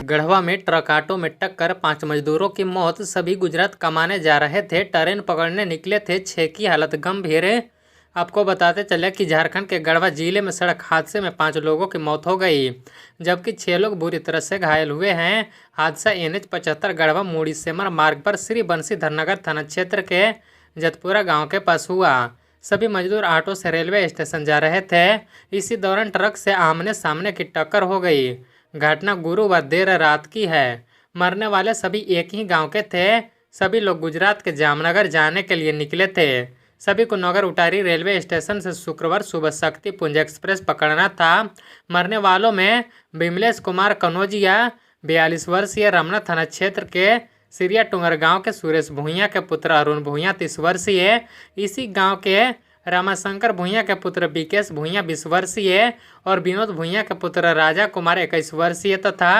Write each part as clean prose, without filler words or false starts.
गढ़वा में truck auto में टक्कर, 5 मजदूरों की मौत। सभी गुजरात कमाने जा रहे थे, ट्रेन पकड़ने निकले थे, 6 की हालत गंभीर है। आपको बताते चले कि झारखंड के गढ़वा जिले में सड़क हादसे में 5 लोगों की मौत हो गई, जबकि 6 लोग बुरी तरह से घायल हुए हैं। हादसा NH 75 गढ़वा मूड़ी सेमर मार्ग पर श्री बंशीधर नगर थाना क्षेत्र के जतपुरा गाँव के पास हुआ। सभी मजदूर ऑटो से रेलवे स्टेशन जा रहे थे। इसी दौरान ट्रक से आमने सामने की टक्कर हो गई। घटना गुरुवार देर रात की है। मरने वाले सभी एक ही गांव के थे। सभी लोग गुजरात के जामनगर जाने के लिए निकले थे। सभी को नगर उटारी रेलवे स्टेशन से शुक्रवार सुबह शक्तिपुंज एक्सप्रेस पकड़ना था। मरने वालों में बिमलेश कुमार कनौजिया 42 वर्षीय, रमना थाना क्षेत्र के सिरिया टुंगर गांव के सुरेश भूइया के पुत्र अरुण भूइया 30 वर्षीय, इसी गांव के रामाशंकर भूइया के पुत्र विकेश भूइया 20 वर्षीय और विनोद भूइया के पुत्र राजा कुमार 21 वर्षीय तथा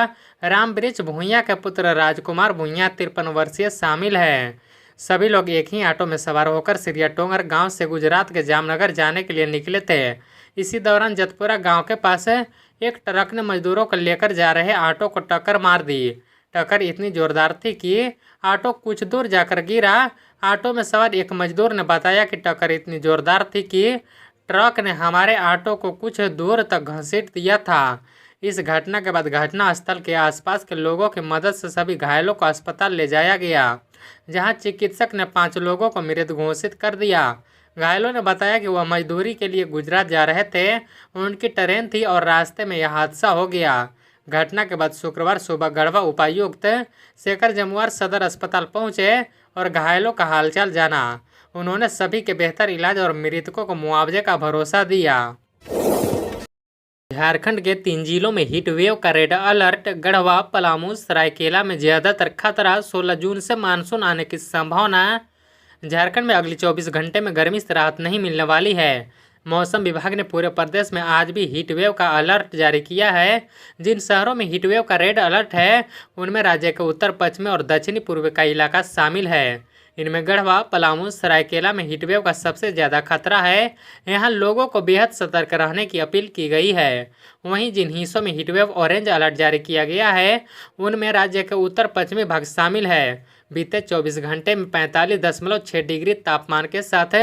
रामवृक्ष भूइया के पुत्र राजकुमार भूइया 53 वर्षीय शामिल है। सभी लोग एक ही ऑटो में सवार होकर सिरिया टोंगर गांव से गुजरात के जामनगर जाने के लिए निकले थे। इसी दौरान जतपुरा गांव के पास एक ट्रक ने मजदूरों को लेकर जा रहे ऑटो को टक्कर मार दी। टक्कर इतनी जोरदार थी कि ऑटो कुछ दूर जाकर गिरा। ऑटो में सवार एक मजदूर ने बताया कि टक्कर इतनी जोरदार थी कि ट्रक ने हमारे ऑटो को कुछ दूर तक घसीट दिया था। इस घटना के बाद घटना स्थल के आसपास के लोगों की मदद से सभी घायलों को अस्पताल ले जाया गया, जहां चिकित्सक ने 5 लोगों को मृत घोषित कर दिया। घायलों ने बताया कि वह मजदूरी के लिए गुजरात जा रहे थे, उनकी ट्रेन थी और रास्ते में यह हादसा हो गया। घटना के बाद शुक्रवार सुबह गढ़वा उपायुक्त शेखर जमुआर सदर अस्पताल पहुंचे और घायलों का हालचाल जाना। उन्होंने सभी के बेहतर इलाज और मृतकों को मुआवजे का भरोसा दिया। झारखंड के 3 जिलों में हीट वेव का रेड अलर्ट। गढ़वा, पलामू, सरायकेला में ज्यादातर खतरा। 16 जून से मानसून आने की संभावना। झारखंड में अगले 24 घंटे में गर्मी से राहत नहीं मिलने वाली है। मौसम विभाग ने पूरे प्रदेश में आज भी हीट वेव का अलर्ट जारी किया है। जिन शहरों में हीट वेव का रेड अलर्ट है, उनमें राज्य के उत्तर पश्चिमी और दक्षिणी पूर्व का इलाका शामिल है। इनमें गढ़वा, पलामू, सरायकेला में हीटवेव का सबसे ज़्यादा खतरा है। यहाँ लोगों को बेहद सतर्क रहने की अपील की गई है। वहीं जिन हिस्सों में हीटवेव ऑरेंज अलर्ट जारी किया गया है, उनमें राज्य के उत्तर पश्चिमी भाग शामिल है। बीते 24 घंटे में 45.6 डिग्री तापमान के साथ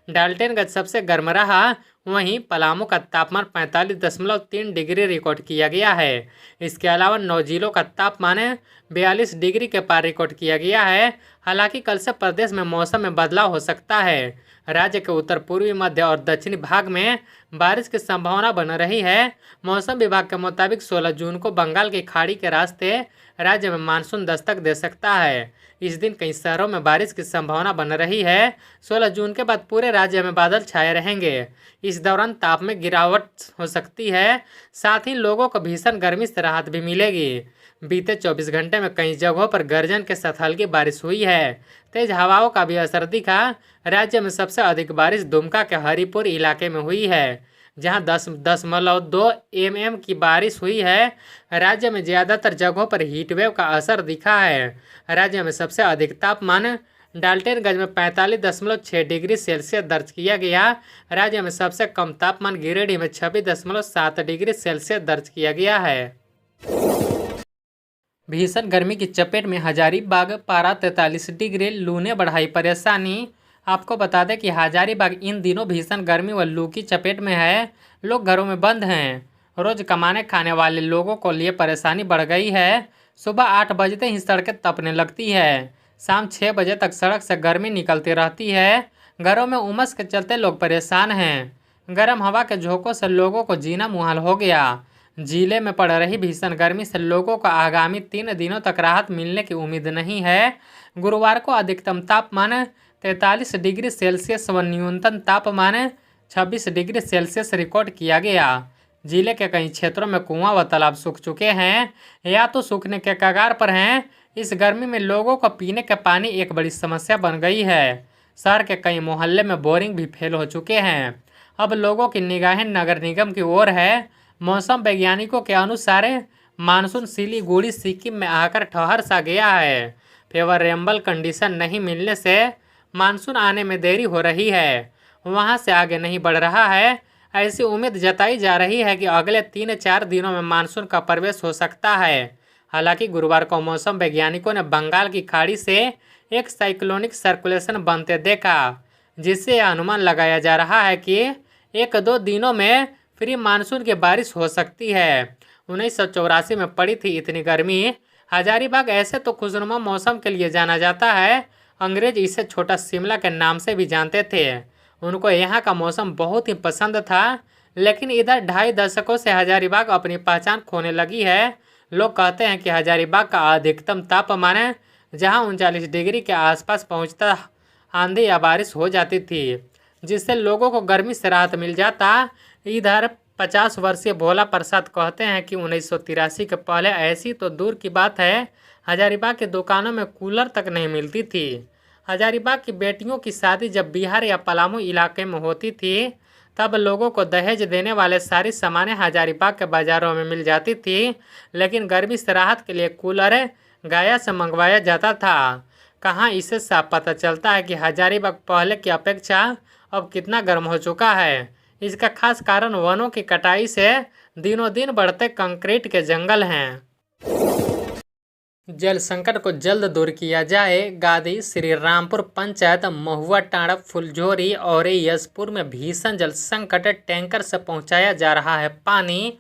डाल्टनगंज सबसे गर्म रहा। वहीं पलामू का तापमान 45.3 डिग्री रिकॉर्ड किया गया है। इसके अलावा 9 जिलों का तापमान 42 डिग्री के पार रिकॉर्ड किया गया है। हालांकि कल से प्रदेश में मौसम में बदलाव हो सकता है। राज्य के उत्तर पूर्वी, मध्य और दक्षिणी भाग में बारिश की संभावना बन रही है। मौसम विभाग के मुताबिक 16 जून को बंगाल की खाड़ी के रास्ते राज्य में मानसून दस्तक दे सकता है। इस दिन कई शहरों में बारिश की संभावना बन रही है। 16 जून के बाद पूरे राज्य में बादल छाए रहेंगे। इस दौरान ताप में गिरावट हो सकती है, साथ ही लोगों को भीषण गर्मी से राहत भी मिलेगी। बीते 24 घंटे में कई जगहों पर गर्जन के साथ हल्की बारिश हुई है। तेज हवाओं का भी असर दिखा। राज्य में सबसे अधिक बारिश दुमका के हरिपुर इलाके में हुई है, जहां 10.2 mm की बारिश हुई है। राज्य में ज़्यादातर जगहों पर हीटवेव का असर दिखा है। राज्य में सबसे अधिक तापमान डाल्टनगंज में 45.6 डिग्री सेल्सियस दर्ज किया गया। राज्य में सबसे कम तापमान गिरिडीह में 26.7 डिग्री सेल्सियस दर्ज किया गया है। भीषण गर्मी की चपेट में हजारीबाग, पारा 43 डिग्री। लू ने बढ़ाई परेशानी। आपको बता दें कि हजारीबाग इन दिनों भीषण गर्मी व लू की चपेट में है। लोग घरों में बंद हैं। रोज कमाने खाने वाले लोगों को लिए परेशानी बढ़ गई है। सुबह 8 बजते ही सड़कें तपने लगती है। शाम 6 बजे तक सड़क से गर्मी निकलती रहती है। घरों में उमस के चलते लोग परेशान हैं। गर्म हवा के झोंकों से लोगों को जीना मुहाल हो गया। जिले में पड़ रही भीषण गर्मी से लोगों को आगामी 3 दिनों तक राहत मिलने की उम्मीद नहीं है। गुरुवार को अधिकतम तापमान 43 डिग्री सेल्सियस व न्यूनतम तापमान 26 डिग्री सेल्सियस रिकॉर्ड किया गया। जिले के कई क्षेत्रों में कुआं व तालाब सूख चुके हैं या तो सूखने के कगार पर हैं। इस गर्मी में लोगों को पीने का पानी एक बड़ी समस्या बन गई है। शहर के कई मोहल्ले में बोरिंग भी फेल हो चुके हैं। अब लोगों की निगाहें नगर निगम की ओर है। मौसम वैज्ञानिकों के अनुसार मानसून सिलीगुड़ी, सिक्किम में आकर ठहर सा गया है। फेवरेबल कंडीशन नहीं मिलने से मानसून आने में देरी हो रही है, वहां से आगे नहीं बढ़ रहा है। ऐसी उम्मीद जताई जा रही है कि अगले 3-4 दिनों में मानसून का प्रवेश हो सकता है। हालांकि गुरुवार को मौसम वैज्ञानिकों ने बंगाल की खाड़ी से एक साइक्लोनिक सर्कुलेशन बनते देखा, जिससे यह अनुमान लगाया जा रहा है कि 1-2 दिनों में प्री मानसून की बारिश हो सकती है। 1984 में पड़ी थी इतनी गर्मी। हजारीबाग ऐसे तो खुशनुमा मौसम के लिए जाना जाता है, अंग्रेज इसे छोटा शिमला के नाम से भी जानते थे। उनको यहाँ का मौसम बहुत ही पसंद था, लेकिन इधर 2.5 दशकों से हजारीबाग अपनी पहचान खोने लगी है। लोग कहते हैं कि हजारीबाग का अधिकतम तापमान जहाँ 39 डिग्री के आसपास पहुँचता, आंधी या बारिश हो जाती थी, जिससे लोगों को गर्मी से राहत मिल जाता। इधर 50 वर्षीय भोला प्रसाद कहते हैं कि 1983 के पहले ऐसी तो दूर की बात है, हजारीबाग की दुकानों में कूलर तक नहीं मिलती थी। हजारीबाग की बेटियों की शादी जब बिहार या पलामू इलाके में होती थी, तब लोगों को दहेज देने वाले सारी सामानें हजारीबाग के बाज़ारों में मिल जाती थी, लेकिन गर्मी से राहत के लिए कूलर गया से मंगवाया जाता था। कहाँ इससे साफ पता चलता है कि हजारीबाग पहले की अपेक्षा अब कितना गर्म हो चुका है। इसका खास कारण वनों की कटाई से दिनों दिन बढ़ते कंक्रीट के जंगल हैं। जल संकट को जल्द दूर किया जाए। गादी श्री रामपुर पंचायत महुआ टांड़ा फुलझोरी और यशपुर में भीषण जल संकट। टैंकर से पहुंचाया जा रहा है पानी।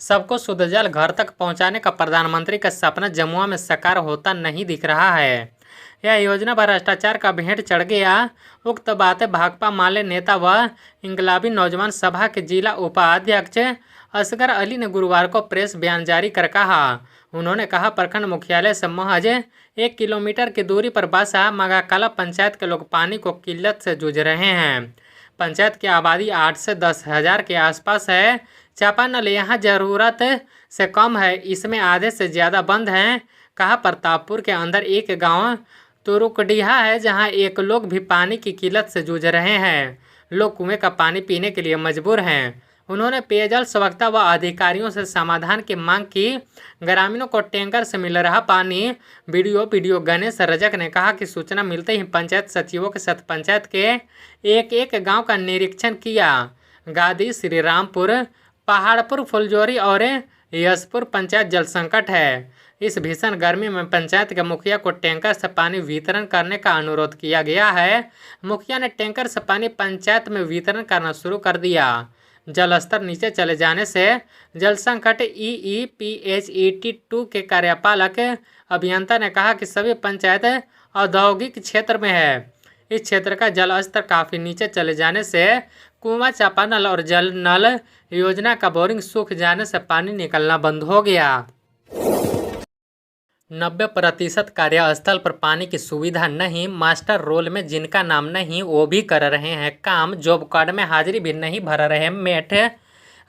सबको शुद्ध जल घर तक पहुंचाने का प्रधानमंत्री का सपना जमुआ में साकार होता नहीं दिख रहा है। यह योजना भ्रष्टाचार का भेंट चढ़ गया। उक्त बातें भाकपा माले नेता व इंकलाबी नौजवान सभा के जिला उपाध्यक्ष असगर अली ने गुरुवार को प्रेस बयान जारी कर कहा। उन्होंने कहा, प्रखंड मुख्यालय से महज 1 किलोमीटर की दूरी पर बसा मगाकला पंचायत के लोग पानी को किल्लत से जूझ रहे हैं। पंचायत की आबादी 8 से 10 हज़ार के आसपास है। चापानल यहाँ ज़रूरत से कम है, इसमें आधे से ज़्यादा बंद हैं। कहा, प्रतापपुर के अंदर एक गांव तुरुकडीहा है, जहां एक लोग भी पानी की किल्लत से जूझ रहे हैं। लोग कुएं का पानी पीने के लिए मजबूर हैं। उन्होंने पेयजल स्वच्छता व अधिकारियों से समाधान की मांग की। ग्रामीणों को टैंकर से मिल रहा पानी। वीडियो गणेश रजक ने कहा कि सूचना मिलते ही पंचायत सचिवों के साथ पंचायत के एक गांव का निरीक्षण किया। गादी, श्री रामपुर, पहाड़पुर, फुलझोरी और यशपुर पंचायत जल संकट है। इस भीषण गर्मी में पंचायत के मुखिया को टैंकर से पानी वितरण करने का अनुरोध किया गया है। मुखिया ने टैंकर से पानी पंचायत में वितरण करना शुरू कर दिया। जल स्तर नीचे चले जाने से जल संकट EEPHET2 के कार्यपालक अभियंता ने कहा कि सभी पंचायत औद्योगिक क्षेत्र में है। इस क्षेत्र का जल स्तर काफ़ी नीचे चले जाने से कुआं, चापानल और जल नल योजना का बोरिंग सूख जाने से पानी निकलना बंद हो गया। 90% कार्यस्थल पर पानी की सुविधा नहीं। मास्टर रोल में जिनका नाम नहीं वो भी कर रहे हैं काम। जॉब कार्ड में हाजिरी भी नहीं भर रहे मेट।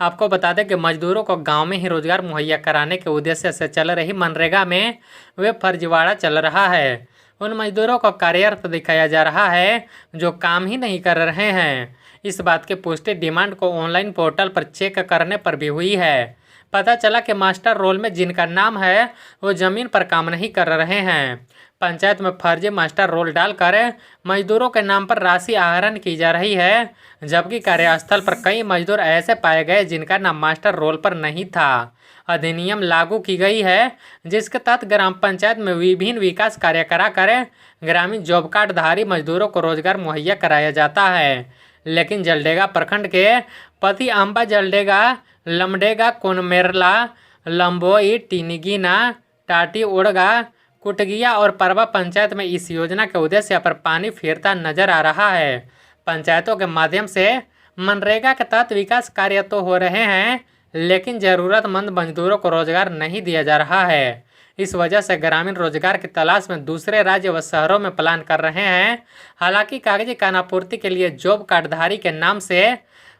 आपको बता दें कि मजदूरों को गांव में ही रोजगार मुहैया कराने के उद्देश्य से चल रही मनरेगा में वे फर्जीवाड़ा चल रहा है। उन मजदूरों को कार्यरत दिखाया जा रहा है जो काम ही नहीं कर रहे हैं। इस बात की पुष्टि डिमांड को ऑनलाइन पोर्टल पर चेक करने पर भी हुई है। पता चला कि मास्टर रोल में जिनका नाम है वो जमीन पर काम नहीं कर रहे हैं। पंचायत में फर्जी मास्टर रोल डालकर मजदूरों के नाम पर राशि आहरण की जा रही है, जबकि कार्यस्थल पर कई मजदूर ऐसे पाए गए जिनका नाम मास्टर रोल पर नहीं था। अधिनियम लागू की गई है जिसके तहत ग्राम पंचायत में विभिन्न विकास कार्य कराकर ग्रामीण जॉब कार्ड धारी मजदूरों को रोजगार मुहैया कराया जाता है। लेकिन जलडेगा प्रखंड के पति अम्बा जलडेगा, लमडेगा, कोनमेरला, लंबोई, टिनिगिना, टाटी ओड़गा, कुटगिया और परवा पंचायत में इस योजना के उद्देश्य पर पानी फेरता नजर आ रहा है। पंचायतों के माध्यम से मनरेगा के तहत विकास कार्य तो हो रहे हैं, लेकिन जरूरतमंद मजदूरों को रोजगार नहीं दिया जा रहा है। इस वजह से ग्रामीण रोजगार की तलाश में दूसरे राज्य व शहरों में प्लान कर रहे हैं। हालांकि कागजी खानापूर्ति के लिए जॉब कार्डधारी के नाम से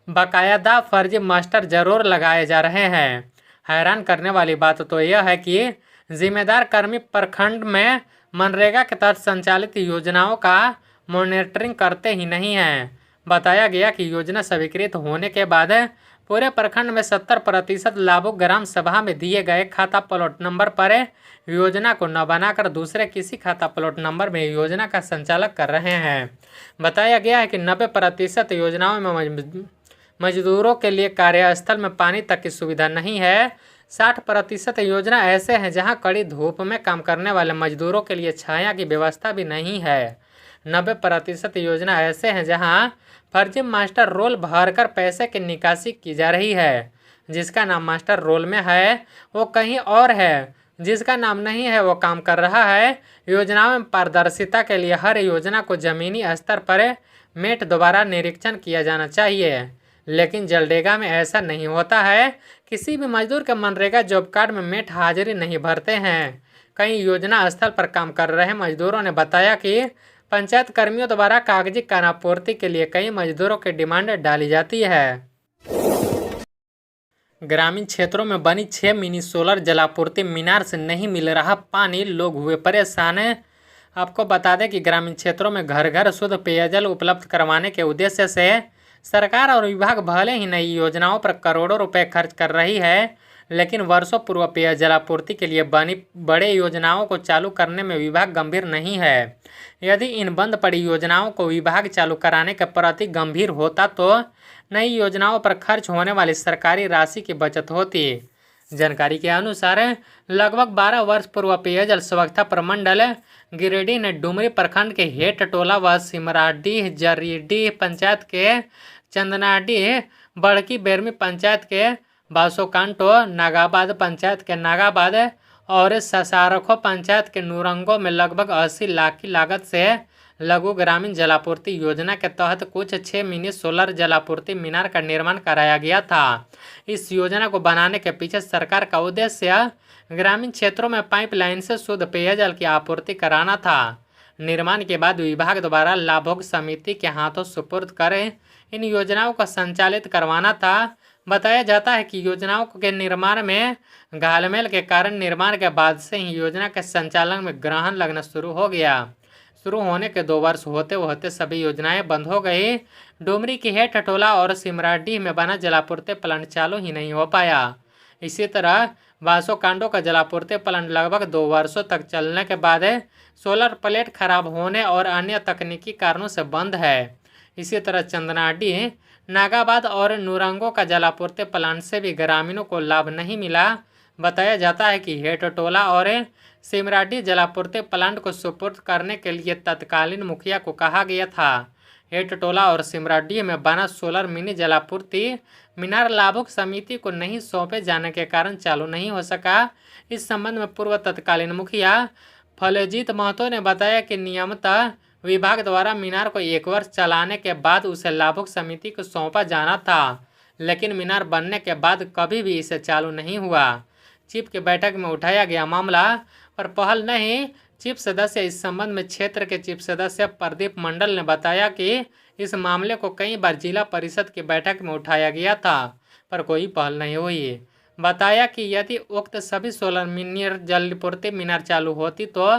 बाकायदा फर्जी मास्टर जरूर लगाए जा रहे हैं। हैरान करने वाली बात तो यह है कि जिम्मेदार कर्मी प्रखंड में मनरेगा के तहत संचालित योजनाओं का मॉनिटरिंग करते ही नहीं हैं। बताया गया कि योजना स्वीकृत होने के बाद पूरे प्रखंड में 70% लाभुक ग्राम सभा में दिए गए खाता प्लॉट नंबर पर योजना को न बनाकर दूसरे किसी खाता प्लॉट नंबर में योजना का संचालन कर रहे हैं। बताया गया है कि 90% योजनाओं में मजदूरों के लिए कार्यस्थल में पानी तक की सुविधा नहीं है, 60% योजना ऐसे हैं जहां कड़ी धूप में काम करने वाले मजदूरों के लिए छाया की व्यवस्था भी नहीं है। 90% योजना ऐसे हैं जहां फर्जी मास्टर रोल भरकर पैसे की निकासी की जा रही है। जिसका नाम मास्टर रोल में है वो कहीं और है, जिसका नाम नहीं है वो काम कर रहा है। योजनाओं में पारदर्शिता के लिए हर योजना को जमीनी स्तर पर मेट दोबारा निरीक्षण किया जाना चाहिए, लेकिन जलडेगा में ऐसा नहीं होता है। किसी भी मजदूर के मनरेगा जॉब कार्ड में मेट हाजिरी नहीं भरते हैं। कई योजना स्थल पर काम कर रहे मजदूरों ने बताया कि पंचायत कर्मियों द्वारा कागजी खानापूर्ति के लिए कई मजदूरों की डिमांड डाली जाती है। ग्रामीण क्षेत्रों में बनी 6 मिनी सोलर जलापूर्ति मीनार से नहीं मिल रहा पानी, लोग हुए परेशान। आपको बता दें कि ग्रामीण क्षेत्रों में घर घर शुद्ध पेयजल उपलब्ध करवाने के उद्देश्य से सरकार और विभाग भले ही नई योजनाओं पर करोड़ों रुपए खर्च कर रही है, लेकिन वर्षों पूर्व पेयजल आपूर्ति के लिए बनी बड़े योजनाओं को चालू करने में विभाग गंभीर नहीं है। यदि इन बंद पड़ी योजनाओं को विभाग चालू कराने के प्रति गंभीर होता तो नई योजनाओं पर खर्च होने वाली सरकारी राशि की बचत होती। जानकारी के अनुसार लगभग 12 वर्ष पूर्व पेयजल स्वच्छता प्रमंडल गिरिडीह ने डुमरी प्रखंड के हेट टोला व सिमराडीह जरीडीह पंचायत के चंदनाडीह, बड़की बेरमी पंचायत के बासोकांटो, नागाबाद पंचायत के नागाबाद और ससारखो पंचायत के नूरंगो में लगभग 80 लाख की लागत से लघु ग्रामीण जलापूर्ति योजना के तहत कुछ 6 मिनी सोलर जलापूर्ति मीनार का निर्माण कराया गया था। इस योजना को बनाने के पीछे सरकार का उद्देश्य ग्रामीण क्षेत्रों में पाइपलाइन से शुद्ध पेयजल की आपूर्ति कराना था। निर्माण के बाद विभाग द्वारा लाभोग समिति के हाथों सुपुर्द कर इन योजनाओं को संचालित करवाना था। बताया जाता है कि योजनाओं के निर्माण में घालमेल के कारण निर्माण के बाद से ही योजना के संचालन में ग्रहण लगना शुरू हो गया। शुरू होने के 2 वर्ष होते होते सभी योजनाएं बंद हो गई। डुमरी की हेट टटोला और सिमराडीह में बना जलापूर्ति प्लांट चालू ही नहीं हो पाया। इसी तरह बासोकांडो का जलापूर्ति प्लांट लगभग 2 वर्षों तक चलने के बाद सोलर प्लेट खराब होने और अन्य तकनीकी कारणों से बंद है। इसी तरह चंदनाडीह, नागाबाद और नूरंगो का जलापूर्ति प्लांट से भी ग्रामीणों को लाभ नहीं मिला। बताया जाता है कि हेट टोला और सिमराडीह जलापूर्ति प्लांट को सुपुर्द करने के लिए तत्कालीन मुखिया को कहा गया था। हेट टोला और सिमराडीह में बना सोलर मिनी जलापूर्ति मीनार लाभुक समिति को नहीं सौंपे जाने के कारण चालू नहीं हो सका। इस संबंध में पूर्व तत्कालीन मुखिया फलजीत महतो ने बताया कि नियमतः विभाग द्वारा मीनार को 1 वर्ष चलाने के बाद उसे लाभुक समिति को सौंपा जाना था, लेकिन मीनार बनने के बाद कभी भी इसे चालू नहीं हुआ। चीफ की बैठक में उठाया गया मामला पर पहल नहीं। चीफ सदस्य इस संबंध में क्षेत्र के चीफ सदस्य प्रदीप मंडल ने बताया कि इस मामले को कई बार जिला परिषद की बैठक में उठाया गया था पर कोई पहल नहीं हुई। बताया कि यदि उक्त सभी सोलर मिनी जलापूर्ति मीनार चालू होती तो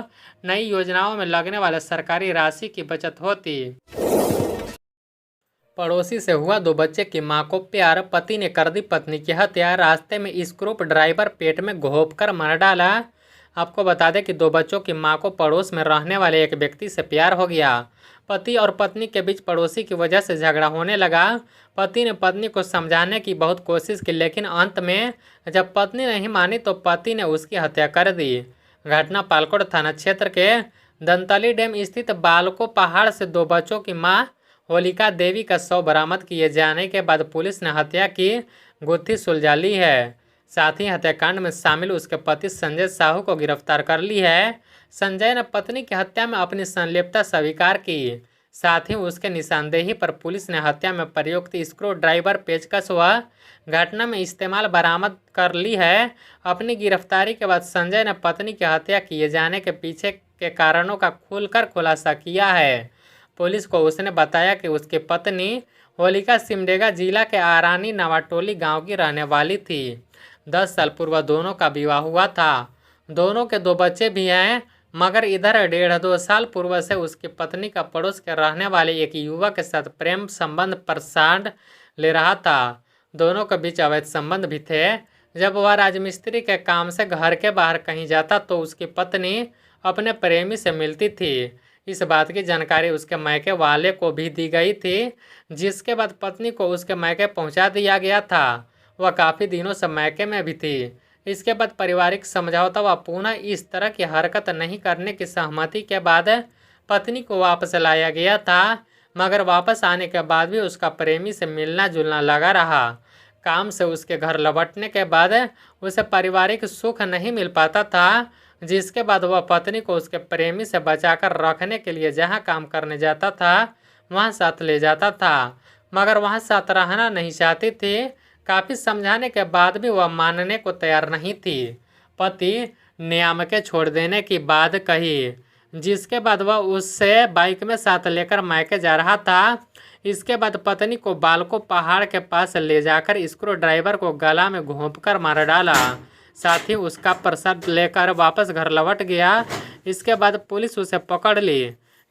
नई योजनाओं में लगने वाले सरकारी राशि की बचत होती। पड़ोसी से हुआ 2 बच्चे की मां को प्यार, पति ने कर दी पत्नी की हत्या। रास्ते में स्क्रूप ड्राइवर पेट में घोंपकर मार डाला। आपको बता दें कि 2 बच्चों की मां को पड़ोस में रहने वाले एक व्यक्ति से प्यार हो गया। पति और पत्नी के बीच पड़ोसी की वजह से झगड़ा होने लगा। पति ने पत्नी को समझाने की बहुत कोशिश की, लेकिन अंत में जब पत्नी नहीं मानी तो पति ने उसकी हत्या कर दी। घटना पालकोट थाना क्षेत्र के दंतली डैम स्थित बालको पहाड़ से 2 बच्चों की मां होलिका देवी का शव बरामद किए जाने के बाद पुलिस ने हत्या की गुत्थी सुलझा ली है। साथ ही हत्याकांड में शामिल उसके पति संजय साहू को गिरफ्तार कर ली है। संजय ने पत्नी की हत्या में अपनी संलिप्तता स्वीकार की। साथ ही उसके निशानदेही पर पुलिस ने हत्या में प्रयुक्त स्क्रू ड्राइवर, पेचकस व घटना में इस्तेमाल बरामद कर ली है। अपनी गिरफ्तारी के बाद संजय ने पत्नी की हत्या किए जाने के पीछे के कारणों का खुलकर खुलासा किया है। पुलिस को उसने बताया कि उसकी पत्नी होलिका सिमडेगा जिला के आरानी नवाटोली गांव की रहने वाली थी। 10 साल पूर्व दोनों का विवाह हुआ था। दोनों के 2 बच्चे भी हैं, मगर इधर 1.5-2 साल पूर्व से उसकी पत्नी का पड़ोस के रहने वाले एक युवक के साथ प्रेम संबंध प्रसाद ले रहा था। दोनों के बीच अवैध संबंध भी थे। जब वह राजमिस्त्री के काम से घर के बाहर कहीं जाता तो उसकी पत्नी अपने प्रेमी से मिलती थी। इस बात की जानकारी उसके मायके वाले को भी दी गई थी, जिसके बाद पत्नी को उसके मायके पहुंचा दिया गया था। वह काफ़ी दिनों से मायके में भी थी। इसके बाद पारिवारिक समझौता व पुनः इस तरह की हरकत नहीं करने की सहमति के बाद पत्नी को वापस लाया गया था, मगर वापस आने के बाद भी उसका प्रेमी से मिलना जुलना लगा रहा। काम से उसके घर लौटने के बाद उसे पारिवारिक सुख नहीं मिल पाता था, जिसके बाद वह पत्नी को उसके प्रेमी से बचाकर रखने के लिए जहां काम करने जाता था वहां साथ ले जाता था, मगर वहां साथ रहना नहीं चाहती थी। काफ़ी समझाने के बाद भी वह मानने को तैयार नहीं थी। पति नियाम के छोड़ देने की बात कही, जिसके बाद वह उससे बाइक में साथ लेकर मायके जा रहा था। इसके बाद पत्नी को बालको पहाड़ के पास ले जाकर स्क्रू ड्राइवर को गला में घोंपकर मार डाला। साथ ही उसका प्रसाद लेकर वापस घर लौट गया। इसके बाद पुलिस उसे पकड़ ली।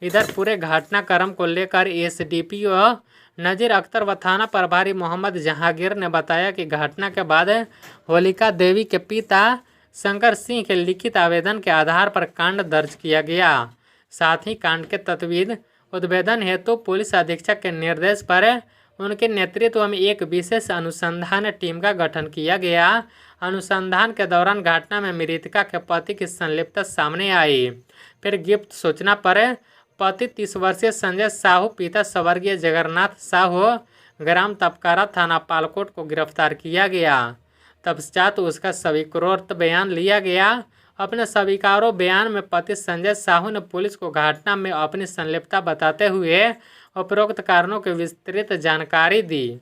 इधर पूरे घटनाक्रम को लेकर एसडीपीओ नज़ीर अख्तर व थाना प्रभारी मोहम्मद जहांगीर ने बताया कि घटना के बाद होलिका देवी के पिता शंकर सिंह के लिखित आवेदन के आधार पर कांड दर्ज किया गया। साथ ही कांड के तत्वीद उद्भेदन हेतु पुलिस अधीक्षक के निर्देश पर उनके नेतृत्व में एक विशेष अनुसंधान टीम का गठन किया गया। अनुसंधान के दौरान घटना में मृतका के पति की संलिप्तता सामने आई। फिर गुप्त सूचना पर पति 30 वर्षीय संजय साहू, पिता स्वर्गीय जगन्नाथ साहू, ग्राम तपकारा, थाना पालकोट को गिरफ्तार किया गया। तत्पश्चात उसका स्वीकृत बयान लिया गया। अपने स्वीकारो बयान में पति संजय साहू ने पुलिस को घटना में अपनी संलिप्तता बताते हुए उपरोक्त कारणों की विस्तृत जानकारी दी।